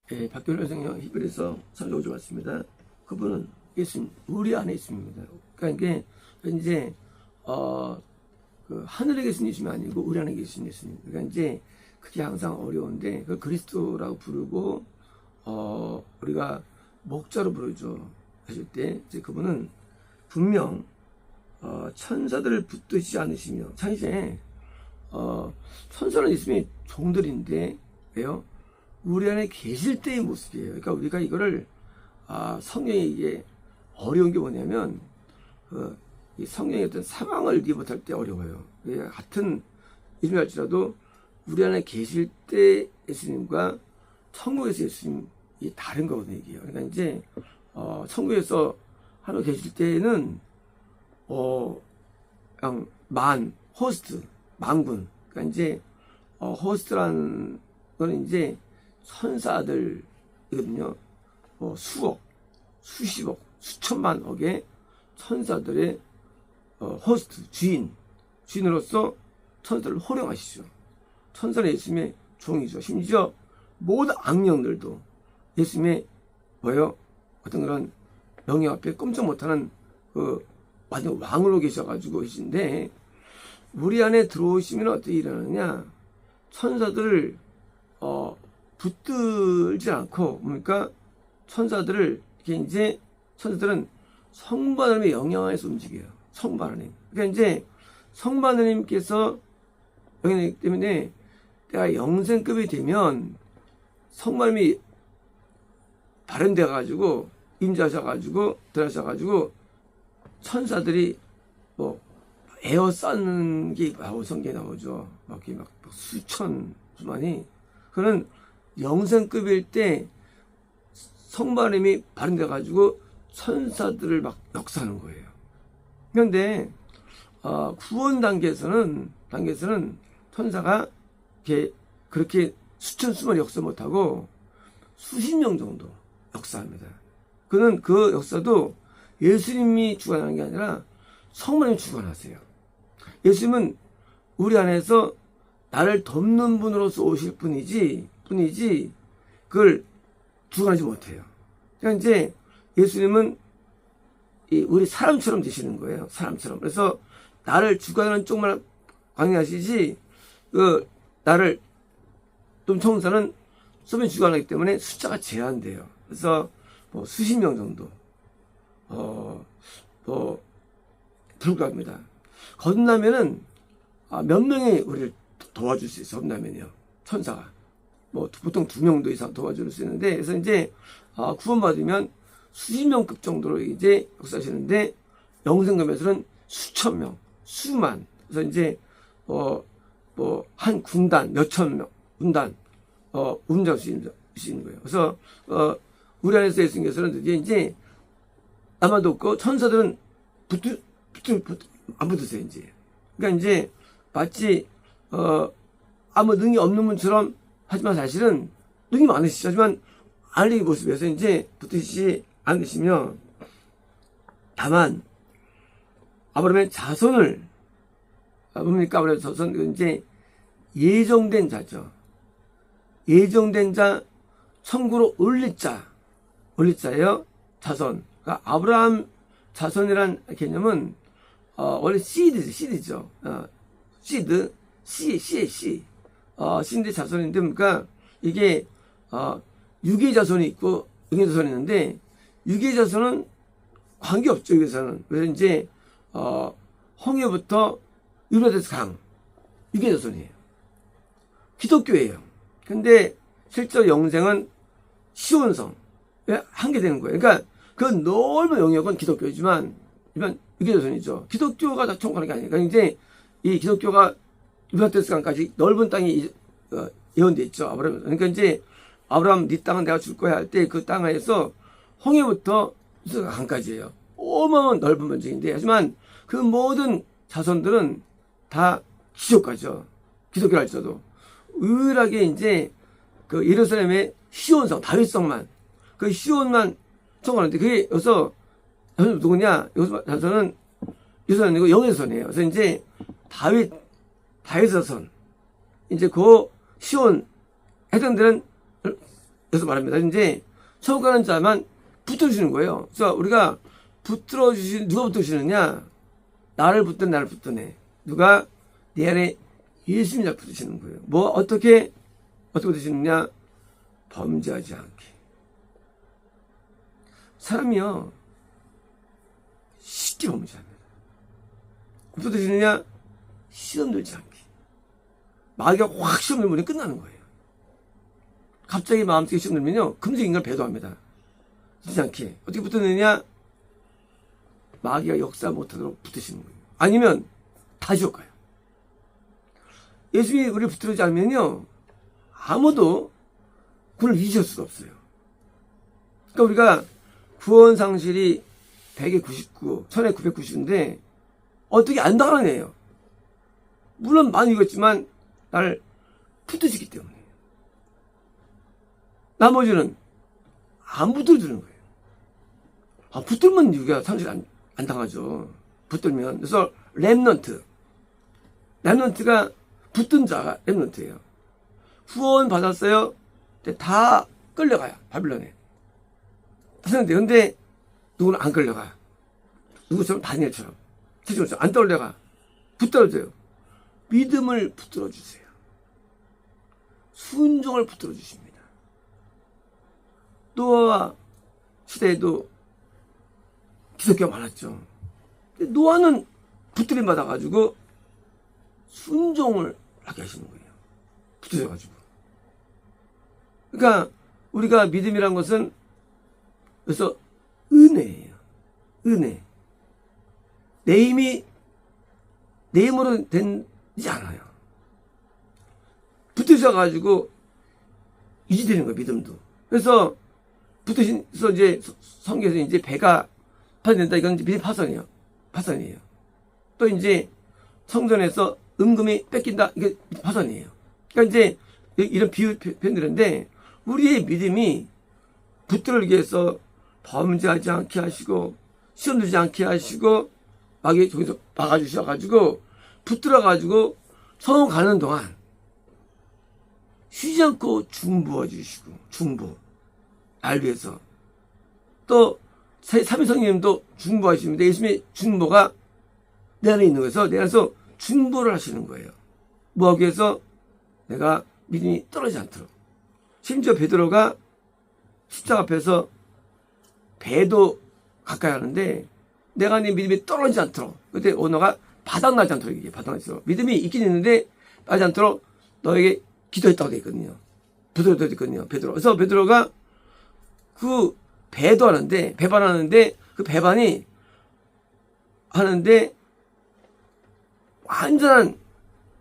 박교련 선생님 히브리서 3장 5절 맞습니다. 그분은 예수님 우리 안에 있습니다. 그러니까 이게 이제 그 하늘에 계신 예수님이 아니고 우리 안에 계신 예수님. 그러니까 이제 그게 항상 어려운데 그 그리스도라고 부르고 우리가 목자로 부르죠. 하실 때 이제 그분은 분명 천사들을 붙드시지 않으시며 참 이제 천사는 예수님의 종들인데 왜요? 우리 안에 계실 때의 모습이에요. 그러니까 우리가 이거를 성경에 이게 어려운 게 뭐냐면 이 성경의 어떤 상황을 이해 못할 때 어려워요. 같은 이름이 할지라도 우리 안에 계실 때 예수님과 천국에서 예수님이 다른 거거든요. 이게. 그러니까 이제 천국에서 하나님 계실 때는 그냥 호스트 만군. 그러니까 이제 호스트라는 거는 이제 천사들이거든요. 수억, 수십억, 수천만억의 천사들의 호스트, 주인으로서 천사들을 호령하시죠. 천사는 예수님의 종이죠. 심지어 모든 악령들도 예수님의 어떤 그런 명령 앞에 꼼짝 못하는 완전 왕으로 계셔가지고 계신데 우리 안에 들어오시면 어떻게 일어나느냐? 천사들을 붙들지 않고 그러니까 천사들은 성부 하나님의 영향 안에서 움직여요. 성부 하나님. 그러니까 이제 성부 하나님께서 영향이기 때문에 내가 영생급이 되면 성부 하나님이 발현돼 가지고 임자셔가지고 들어가셔가지고 천사들이 에어싸는 게 성경에 나오죠. 막 수만이 그는 영생급일 때 성부 하나님이 발현돼 가지고 천사들을 막 역사하는 거예요. 그런데 구원 단계에서는 천사가 그렇게 수천 수만 역사 못하고 수십 명 정도 역사합니다. 그는 그 역사도 예수님이 주관하는 게 아니라 성부님이 주관하세요. 예수님은 우리 안에서 나를 돕는 분으로서 오실 뿐이지 그걸 주관하지 못해요. 그러니까 이제 예수님은 우리 사람처럼 되시는 거예요. 사람처럼. 그래서 나를 주관하는 쪽만 강요하시지 나를 좀 천사는 소변 주관하기 때문에 숫자가 제한돼요. 그래서 수십 명 정도 불구합니다. 거듭나면은 몇 명이 우리를 도와줄 수 있어요. 거듭나면요. 천사가 보통 2명도 이상 도와줄 수 있는데 그래서 이제 구원받으면 수십 명급 정도로 이제 역사하시는데 영생급에서는 수천 명, 수만. 그래서 이제 한 군단 몇천 명 군단 움직이시는 거예요. 그래서 우리 안에서 예수님께서는 이제 아마도 없고 천사들은 안 붙으세요. 이제 그러니까 이제 마치 아무 능이 없는 분처럼 하지만 사실은 능이 많으시죠. 하지만 알리 모습에서 이제 붙으시지 않으시며 다만 아브라함의 자손을 뭡니까? 아브라함의 자손 이제 예정된 자죠. 예정된 자 천국으로 올릴 자예요. 자손. 그러니까 아브라함 자손이란 개념은 원래 씨드죠. 씨의 씨인데 자손인데 그러니까 이게 육의 자손이 있고 영의 자손이 있는데 육의 자손은 관계없죠. 여기서는. 그래서 이제 홍해부터 유브라데스 강 육의 자손이에요. 기독교예요. 근데 실제 영생은 시온성에 한게 되는 거예요. 그러니까 그 넓은 영역은 기독교이지만 일반 육의 자손이죠. 기독교가 다 총괄하는 게 아니에요. 그러니까 이제 이 기독교가 유브라데스 강까지 넓은 땅이 예언돼 있죠. 아브라함. 그러니까 이제 아브라함 네 땅은 내가 줄 거야 할 때 그 땅에서 홍해부터 강까지예요. 어마어마한 넓은 면적인데 하지만 그 모든 자손들은 다 기독교죠. 기독교를 할지라도 의외하게 이제 그 예루살렘의 시온성 다윗성만 그 시온만 청하는데 그게 여기서 누구냐? 여기서 자손은 유선 아니고 영의선이에요. 그래서 이제 다윗 자손 이제 그 시온 해당되는 그래서 말합니다. 이제 천국 가는 자만 붙들어주시는 거예요. 그래서 우리가 누가 붙들어주시느냐? 나를 붙드네. 누가? 내 안에 예수님이 붙드시는 거예요. 어떻게 붙드시느냐? 범죄하지 않게. 사람이요, 쉽게 범죄합니다. 붙드시느냐? 시험 들지 않게. 마귀가 확 시험 들면 끝나는 거예요. 갑자기 마음속에 시험 들면요, 금세 인간을 배도합니다. 듣지 않게. 어떻게 붙드느냐? 마귀가 역사 못하도록 붙으시는 거예요. 아니면 다 지옥 가요. 예수님이 우리를 붙들지 않으면요, 아무도 그를 잊을 수가 없어요. 그러니까 우리가 구원 상실이 100에 99, 1000에 990인데 어떻게 안 당하는 애예요. 물론 많이 읽었지만 나를 붙드시기 때문에. 나머지는 안 붙들어주는 거예요. 붙들면 우리가 상실 안 당하죠. 붙들면. 그래서 렘넌트가 붙든 자가 렘넌트예요. 후원 받았어요. 근데 다 끌려가요. 바빌론에. 근데 누구는 안 끌려가요. 누구처럼 다니엘처럼, 세종처럼 안 떨려가. 붙들어줘요. 믿음을 붙들어 주세요. 순종을 붙들어 주십니다. 노아와 시대에도 기독교가 많았죠. 근데 노아는 붙들림 받아가지고 순종을 하게 하시는 거예요. 붙들어가지고. 그러니까 우리가 믿음이란 것은 그래서 은혜예요. 은혜. 내 힘으로 되지 않아요. 붙으셔가지고 유지되는 거예요, 믿음도. 그래서 붙으셔서 이제 성경에서 이제 배가 파손된다. 이건 이제 믿음 파손이에요. 또 이제 성전에서 은금이 뺏긴다. 이게 파손이에요. 그러니까 이제 이런 비유 표현들인데 우리의 믿음이 붙들기 위해서 범죄하지 않게 하시고 시험 들지 않게 하시고 마귀 저기서 막아주셔가지고 붙들어가지고 성공 가는 동안 쉬지 않고 중보해 주시고 날 위해서 또 삼위성령님도 중보하십니다. 예수님의 중보가 내 안에 있는 거에서 내 안에서 중보를 하시는 거예요. 뭐하기 위해서? 내가 믿음이 떨어지지 않도록. 심지어 베드로가 십자가 앞에서 배도 가까이 하는데 내가 네 믿음이 떨어지지 않도록, 그때 언어가 바닥나지 않도록, 이게 바닥나지 않도록, 믿음이 있긴 있는데 나지 않도록 너에게 기도했다고 되어 있거든요. 베드로도 있거든요. 그래서 베드로가 그 배도 하는데, 배반하는데 그 배반이 하는데 완전한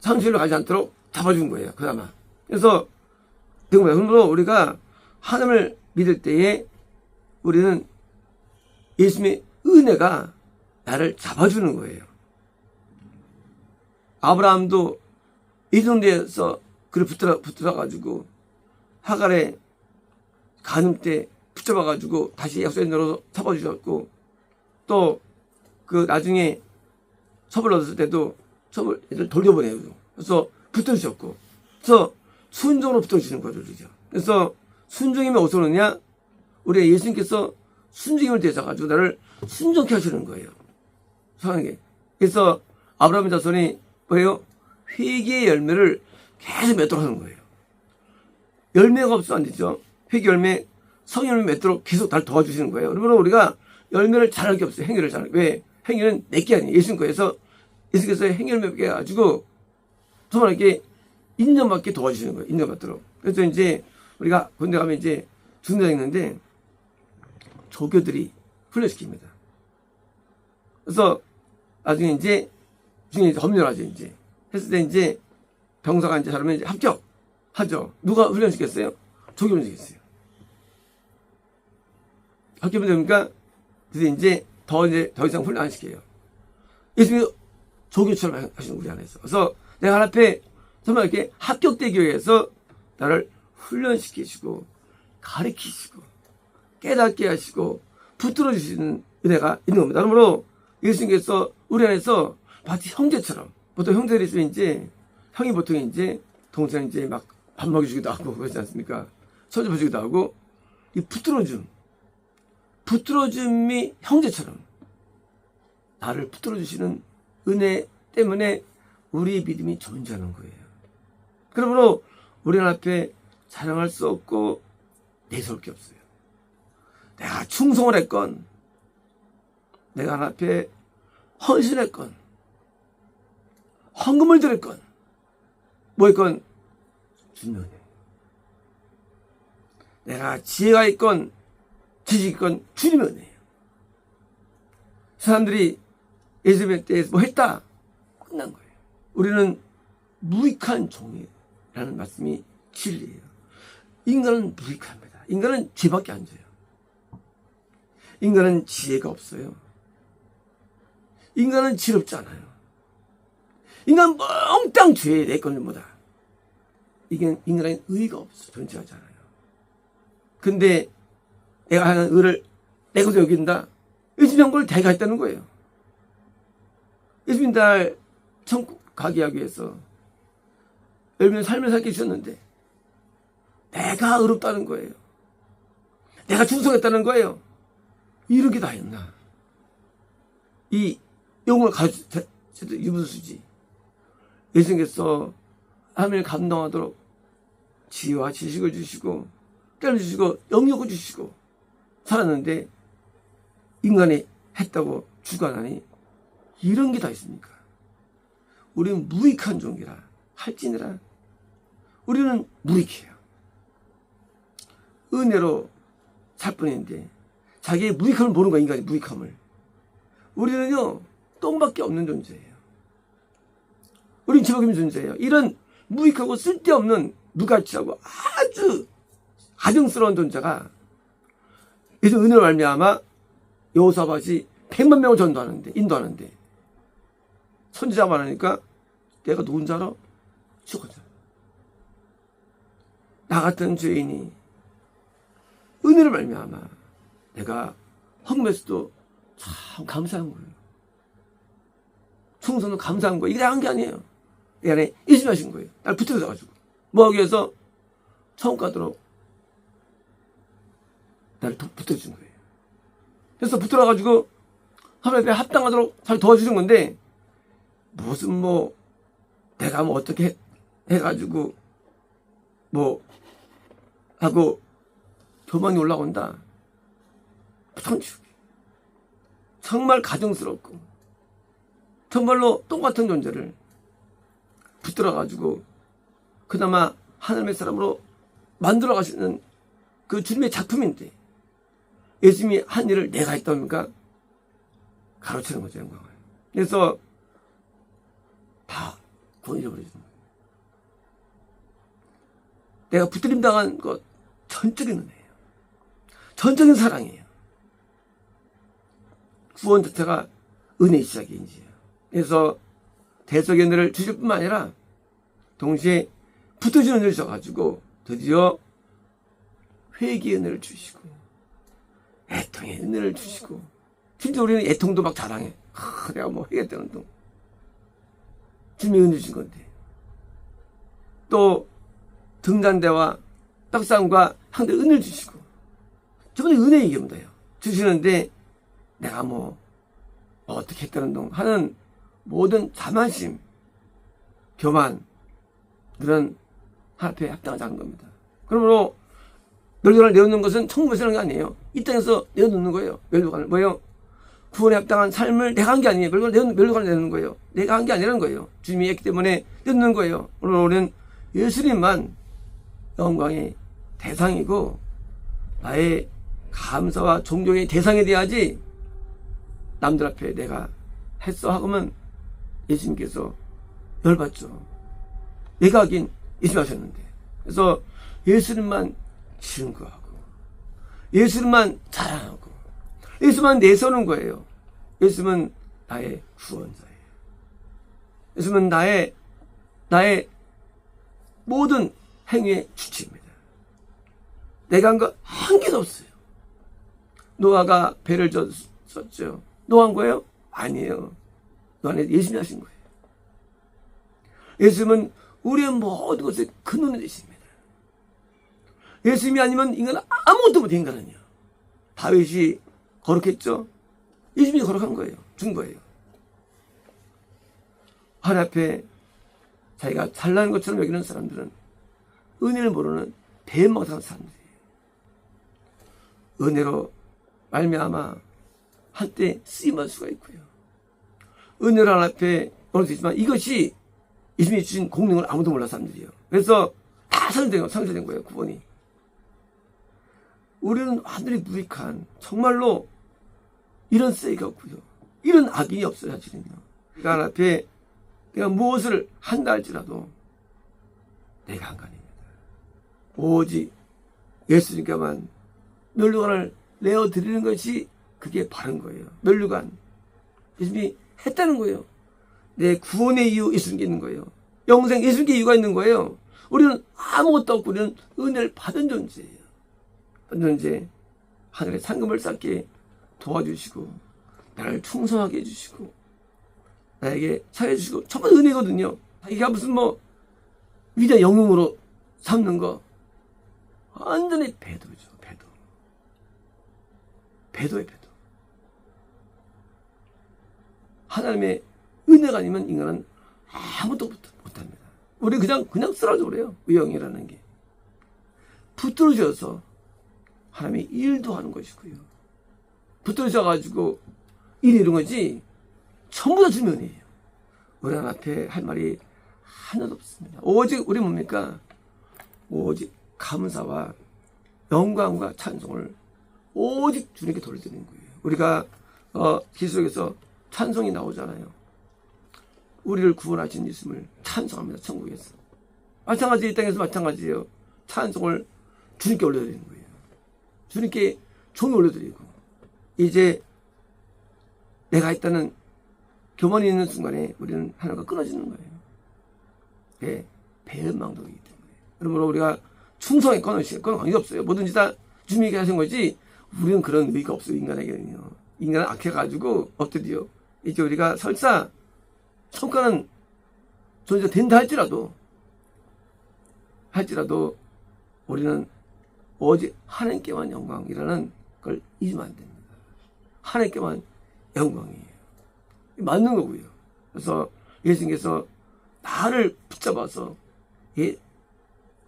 상실로 가지 않도록 잡아준 거예요. 그나마. 그래서 그러므로 우리가 하나님을 믿을 때에 우리는 예수님의 은혜가 나를 잡아주는 거예요. 아브라함도 이동대에서 그를 붙들어가지고 하갈의 간음 때 붙잡아가지고 다시 약속의 너로 잡아주셨고, 또 그 나중에 첩을 얻었을 때도 첩을 돌려보내요. 그래서 붙들으셨고, 그래서 순종으로 붙들어주시는 거죠. 그래서 순종이면 어디서 오느냐? 우리가 예수님께서 순종임을 되셔가지고 나를 순종케 하시는 거예요. 성하게. 그래서 아브라함의 자손이 뭐예요? 회개의 열매를 계속 맺도록 하는 거예요. 열매가 없으면 안 되죠. 회개 열매, 성령 열매 맺도록 계속 날 도와주시는 거예요. 그러면 우리가 열매를 잘할 게 없어요. 행위를 잘할 게. 왜? 행위는 내게 아니에요. 예수님 거에서 예수께서 행위 열매 맺게 해가지고 정말 이렇게 인정받게 도와주시는 거예요. 인정받도록. 그래서 이제 우리가 군대 가면 이제 중대장 있는데 조교들이 훈련시킵니다. 그래서 나중에 이제 중에 검열하죠. 이제 했을 때 이제 병사가 이제 잘하면 이제 합격하죠. 누가 훈련시켰어요? 조교 훈련시켰어요. 합격하면 됩니까? 그래서 이제 더 이상 훈련 안 시켜요. 예수님이 조교처럼 하시는 우리 안에서. 그래서 내가 하나 앞에 정말 이렇게 합격되기 위해서 나를 훈련시키시고 가르치시고 깨닫게 하시고 붙들어 주시는 은혜가 있는 겁니다. 그러므로 예수님께서 우리 안에서 마치 형제처럼, 보통 형제들이 있으면 이제 형이 보통 이제 동생 이제 막 밥 먹여주기도 하고 그러지 않습니까? 선지 보시기도 하고, 이 붙들어줌이 형제처럼 나를 붙들어주시는 은혜 때문에 우리의 믿음이 존재하는 거예요. 그러므로 우리 앞에 자랑할 수 없고 내세울 게 없어요. 내가 충성을 했건, 내가 하나님 앞에 헌신했건, 헌금을 드렸건, 뭐 했건 주님의 은혜. 내가 지혜가 있건 지식이 있건 주님의 은혜예요. 사람들이 예수님의 때에서 뭐 했다, 끝난 거예요. 우리는 무익한 종이라는 말씀이 진리예요. 인간은 무익합니다. 인간은 죄밖에 안 져요. 인간은 지혜가 없어요. 인간은 지롭지 않아요. 인간 몽땅 죄에 내 건을 못하. 이게 인간은 의의가 없어. 존재하지 않아요. 근데 내가 하는 의를 내 것으로 여긴다. 예수님 걸 대가 했다는 거예요. 예수님 날 천국 가게 하기 위해서 열매는 삶을 살게 주셨는데 내가 의롭다는 거예요. 내가 충성했다는 거예요. 이렇게 다 했나. 이 영혼을 가지고 유무수지. 예수님께서 하나님을 감동하도록 지혜와 지식을 주시고 깨를 주시고 영역을 주시고 살았는데 인간이 했다고 주관하니 이런 게 다 있습니까? 우리는 무익한 종이라 할지니라. 우리는 무익해요. 은혜로 살 뿐인데 자기의 무익함을 모르는 거야. 인간의 무익함을. 우리는요 똥밖에 없는 존재예요. 우리는 죄밖에 없는 존재예요. 이런 무익하고 쓸데없는 무가치하고 아주 가증스러운 존재가 예수 은혜로 말미암아 여호사밧이 100만 명을 인도하는데 선지자만 하니까 내가 누군 줄 알아? 죽었잖아. 나 같은 죄인이 은혜로 말미암아 내가 헌금했어도 참 감사한 거예요. 충성도 감사한 거예요. 이게 다 한 게 아니에요. 이 안에 예수님 하신 거예요. 날 붙들어가지고 뭐 하기 위해서 천국 가도록 나를 붙들어준 거예요. 그래서 붙들어가지고 하나님 앞에 합당하도록 잘 도와주신 건데 무슨 뭐 내가 뭐 어떻게 해가지고 뭐 하고 교만이 올라온다. 정말 가증스럽고 정말로 똑같은 존재를 붙들어가지고 그나마 하나님의 사람으로 만들어 가시는 그 주님의 작품인데 예수님이 한 일을 내가 했답니까? 가로채는 거죠, 영광을. 그래서 다 구원 잃어버려주는 거예요. 내가 붙들림 당한 것 전적인 은혜예요. 전적인 사랑이에요. 구원 자체가 은혜의 시작인지예요. 그래서 대속의 은혜를 주실 뿐만 아니라 동시에 붙어주는 은혜를 주셔가지고 드디어 회개의 은혜를 주시고 애통의 은혜를 주시고 진짜 우리는 애통도 막 자랑해. 내가 뭐 회개했다는 동 주님이 은혜 주신 건데 또 등잔대와 떡상과 향대 은혜를 주시고 저번에 은혜 얘기합니다. 주시는데 내가 뭐 어떻게 했다는 동 하는 모든 자만심, 교만 그런 앞에 합당하지 않은 겁니다. 그러므로 멸류관을 내어놓는 것은 천국에서 하는 게 아니에요. 이 땅에서 내어놓는 거예요. 멸류관을. 뭐예요? 구원에 합당한 삶을 내가 한 게 아니에요. 멸류관을 내놓는 거예요. 내가 한 게 아니라는 거예요. 주님이 했기 때문에 내놓는 거예요. 오늘 우리는 예수님만 영광의 대상이고 나의 감사와 존경의 대상이 돼야지 남들 앞에 내가 했어 하고는 예수님께서 열받죠. 내가 하긴 예수님 하셨는데. 그래서 예수님만 증거하고 예수님만 자랑하고 예수만 내세우는 거예요. 예수님은 나의 구원자예요. 예수님은 나의 모든 행위의 주체입니다. 내가 한 거 한 개도 없어요. 노아가 배를 졌죠. 노아 한 거예요? 아니에요. 노아는 예수님이 하신 거예요. 예수님은 우리의 모든 것의 근원이 되십니다. 예수님이 아니면 인간은 아무것도 못해. 인간은요. 다윗이 거룩했죠. 예수님이 거룩한 거예요. 준 거예요. 하나님 앞에 자기가 잘나는 것처럼 여기는 사람들은 은혜를 모르는 대망상한 사람들이에요. 은혜로 말미암아 한때 쓰임할 수가 있고요. 은혜로 하나님 앞에 어느 수 있지만 이것이 예수님이 주신 공능을 아무도 몰라 사람들이에요. 그래서 다 상실된 거예요. 구원이. 우리는 하늘이 무익한 정말로 이런 쓰이가 없고요. 이런 악인이 없어요. 사실은요. 그러니까 하나님 앞에 내가 무엇을 한다 할지라도 내가 한간입니다. 오직 예수님께만 면류관을 내어드리는 것이 그게 바른 거예요. 면류관. 예수님이 했다는 거예요. 내 구원의 이유 예수님께 있는 거예요. 영생 예수님께 이유가 있는 거예요. 우리는 아무것도 없고 우리는 은혜를 받은 존재예요. 받은 존재. 하늘의 상금을 쌓게 도와주시고 나를 충성하게 해주시고 나에게 살려주시고 정말 은혜거든요. 자기가 무슨 위대한 영웅으로 삼는 거 완전히 배도죠. 배도의 배도. 하나님의 은혜가 아니면 인간은 아무것도 못합니다. 우리 그냥 쓰러져 그래요. 의형이라는 게 붙들어져서 하나님이 일도 하는 것이고요. 붙들어져 가지고 일 이룬 거지 전부 다 주님 은혜예요. 우리 하나님 앞에 할 말이 하나도 없습니다. 오직 우리 뭡니까? 오직 감사와 영광과 찬송을 오직 주님께 돌려드리는 거예요. 우리가 기술에서 찬송이 나오잖아요. 우리를 구원하신 예수님을 찬송합니다. 천국에서. 마찬가지 이 땅에서 마찬가지예요. 찬송을 주님께 올려드리는 거예요. 주님께 종이 올려드리고 이제 내가 있다는 교만이 있는 순간에 우리는 하나님과 끊어지는 거예요. 예, 배은망덕이기 때문에. 그러므로 우리가 충성에 끊어갈 관계가 없어요. 뭐든지 다 주님에게 하신 거지 우리는 그런 의의가 없어요. 인간에게는요. 인간은 악해가지고 어떠디요? 이제 우리가 설사 성과는 존재가 된다 할지라도 우리는 오직 하나님께만 영광이라는 걸 잊으면 안 됩니다. 하나님께만 영광이에요. 맞는 거고요. 그래서 예수님께서 나를 붙잡아서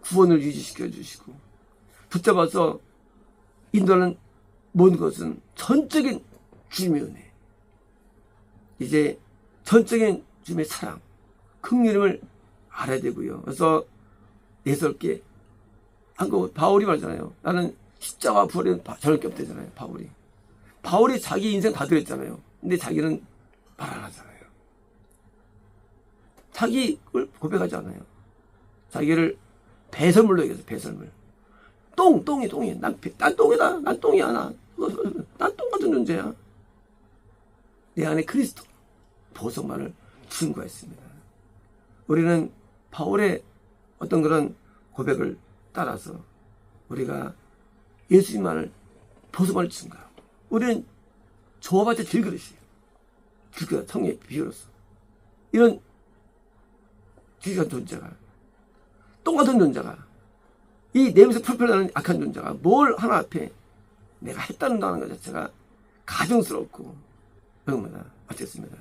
구원을 유지시켜 주시고 붙잡아서 인도하는 모든 것은 전적인 주님의 은혜. 이제 전적인 주님의 사랑, 긍휼임을 알아야 되고요. 그래서 예수께 바울이 말하잖아요. 나는 십자가 부활에는 저럴 게 없대잖아요. 바울이 자기 인생 다 드렸잖아요. 근데 자기는 말 안 하잖아요. 자기를 고백하지 않아요. 자기를 배설물로 얘기해서 배설물. 똥이. 난 똥이다. 난 똥이야. 난 똥 같은 존재야. 내 안에 그리스도 보석만을 증거했습니다. 우리는 바울의 어떤 그런 고백을 따라서 우리가 예수님만을 보석만을 증거하고 우리는 저와같이 질그릇이에요. 성령의 비유로서 이런 지식한 존재가 똥 같은 존재가 이 내면에서 풀풀 나는 악한 존재가 뭘 하나 앞에 내가 했다는 것 자체가 가증스럽고 그런 겁니다. 마치겠습니다.